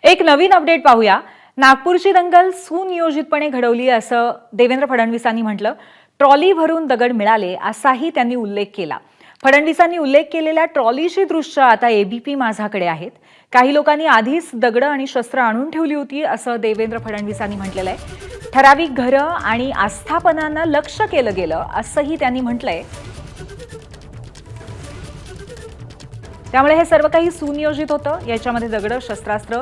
एक नवीन अपडेट पाहूया। नागपूरची दंगल सुनियोजितपणे घडवली असं देवेंद्र फडणवीसांनी म्हटलं। ट्रॉली भरून दगड मिळाले असाही त्यांनी उल्लेख केला। फडणवीसांनी उल्लेख केलेल्या ट्रॉलीची दृश्य आता एबीपी माझाकडे आहेत। काही लोकांनी आधीच दगड आणि शस्त्र आणून ठेवली होती असं देवेंद्र फडणवीसांनी म्हटलेलं आहे। ठराविक घरं आणि आस्थापनांना लक्ष्य केलं गेलं असंही त्यांनी म्हटलंय। त्यामुळे हे सर्व काही सुनियोजित होतं। याच्यामध्ये दगड, शस्त्रास्त्र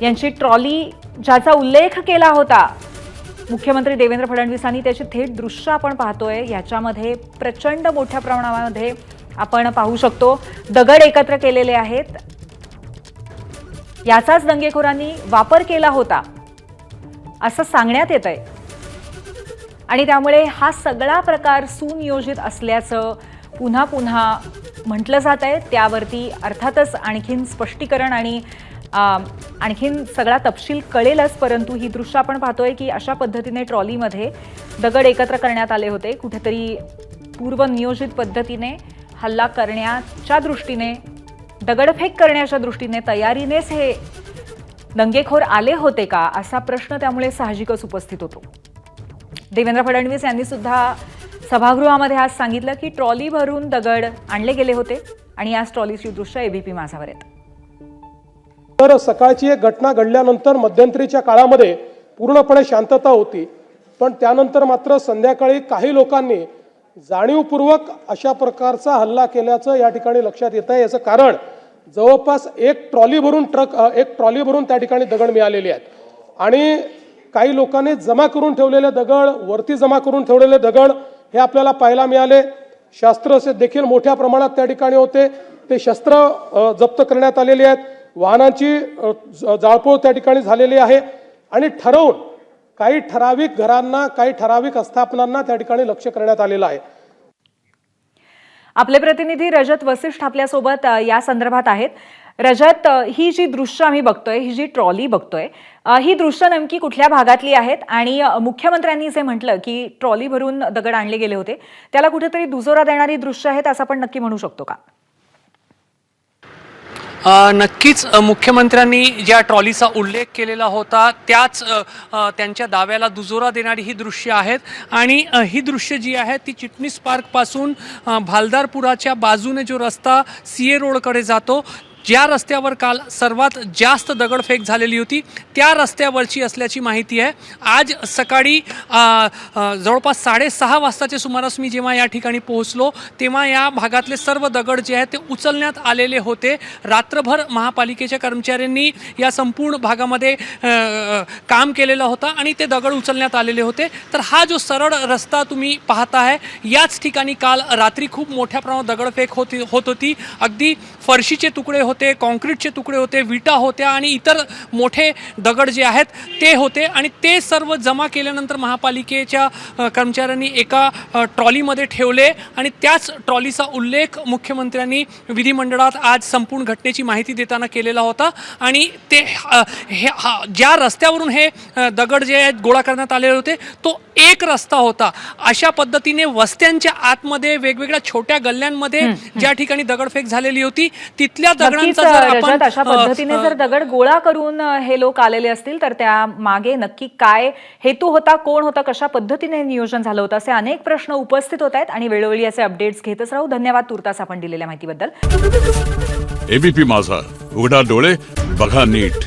यांची ट्रॉली ज्याचा उल्लेख केला होता मुख्यमंत्री देवेंद्र फडणवीसांनी, त्याची थेट दृश्य आपण पाहतोय। याच्यामध्ये प्रचंड मोठ्या प्रमाणामध्ये आपण पाहू शकतो दगड एकत्र केलेले आहेत। याचाच दंगेखोरांनी वापर केला होता असं सांगण्यात येतंय आणि त्यामुळे हा सगळा प्रकार सुनियोजित असल्याचं पुन्हा पुन्हा म्हटलं जात आहे। त्यावरती अर्थातच आणखीन स्पष्टीकरण आणि आणखीन सगळा तपशील कळेलच, परंतु ही दृश्य आपण पाहतोय की अशा पद्धतीने ट्रॉलीमध्ये दगड एकत्र करण्यात आले होते। कुठेतरी पूर्वनियोजित पद्धतीने हल्ला करण्याच्या दृष्टीने, दगडफेक करण्याच्या दृष्टीने तयारीनेच हे दंगेखोर आले होते का असा प्रश्न त्यामुळे साहजिकच उपस्थित होतो। देवेंद्र फडणवीस यांनी सुद्धा सभागृहामध्ये आज सांगितलं की ट्रॉली भरून दगड आणले गेले होते आणि या ट्रॉलीची दृश्य एबीपी माझावर आहेत। तर सकाळची एक घटना घडल्यानंतर मध्यंतरीच्या काळामध्ये पूर्णपणे शांतता होती, पण त्यानंतर मात्र संध्याकाळी काही लोकांनी जाणीवपूर्वक अशा प्रकारचा हल्ला केल्याचं या ठिकाणी लक्षात येत आहे। याचं कारण जवळपास एक ट्रॉली भरून त्या ठिकाणी दगड मिळालेले आहेत आणि काही लोकांनी जमा करून ठेवलेले दगड, वरती जमा करून ठेवलेले दगड हे आपल्याला पाहायला मिळाले। शस्त्र देखील मोठ्या प्रमाणात त्या ठिकाणी होते, ते शस्त्र जप्त करण्यात आलेले आहेत। वाहनांची जाळपोळ त्या ठिकाणी झालेली आहे आणि ठरवून काही ठराविक घरांना, काही ठराविक आस्थापनांना त्या ठिकाणी लक्ष्य करण्यात आलेलं आहे। आपले प्रतिनिधी रजत वसिष्ठ आपल्यासोबत या संदर्भात आहेत। रजत, ही जी दृश्य आम्ही बघतोय, ही जी ट्रॉली बघतोय, ही दृश्य नेमकी कुठल्या भागातली आहेत आणि मुख्यमंत्र्यांनी जे म्हटलं की ट्रॉली भरून दगड आणले गेले होते त्याला कुठेतरी दुजोरा देणारी दृश्य आहेत असं आपण नक्की म्हणू शकतो का? नक्कीच मुख्यमंत्र्यांनी ज्या ट्रॉलीचा उल्लेख केलेला होता त्याच त्यांच्या दाव्याला दुजोरा देणारी ही दृश्य आहेत आणि ही दृश्य जी आहेत ती चिटणीस पार्कपासून भालदारपुराच्या बाजूने जो रस्ता सीए रोडकडे जातो, ज्या रस्त्यावर काल सर्वात जास्त दगडफेक झालेली होती त्या रस्त्यावरची असल्याची माहिती आहे। आज सकाळी जवळपास 6:30 वाजताच्या सुमारास मी जेव्हा या ठिकाणी पोहोचलो तेव्हा या भागातले सर्व दगड जे आहेत ते उचलण्यात आलेले होते। रात्रभर महापालिकेच्या कर्मचाऱ्यांनी या संपूर्ण भागामध्ये काम केलेलं होतं आणि ते दगड उचलण्यात आलेले होते। तर हा जो सरळ रस्ता तुम्ही पाहताय याच ठिकाणी काल रात्री खूप मोठ्या प्रमाणात दगडफेक होत होती। अगदी फरशीचे तुकडे होते, कॉन्क्रीटचे तुकडे होते, विटा होत्या आणि इतर मोठे दगड जे आहेत ते होते आणि ते सर्व जमा केल्यानंतर महापालिकेच्या कर्मचाऱ्यांनी एका ट्रॉलीमध्ये ठेवले आणि त्याच ट्रॉलीचा उल्लेख मुख्यमंत्र्यांनी विधिमंडळात आज संपूर्ण घटनेची माहिती देताना केलेला होता आणि ते ज्या रस्त्यावरून हे दगड जे आहेत गोळा करण्यात आलेले होते तो एक रस्ता होता। अशा पद्धतीने वस्त्यांच्या आतमध्ये वेगवेगळ्या छोट्या गल्ल्यांमध्ये ज्या ठिकाणी दगडफेक झालेली होती तिथल्या दगडांचा जर अशा पद्धतीने जर दगड गोळा करून हे लोक आलेले असतील तर त्या मागे नक्की काय हेतू होता, कोण होता, कशा पद्धतीने नियोजन झालं होतं असे अनेक प्रश्न उपस्थित होत आहेत आणि वेळोवेळी असे अपडेट्स घेतच राहू। धन्यवाद तुर्तास आपण दिलेल्या माहितीबद्दल। एबीपी माझा, उघडा डोळे बघा नीट।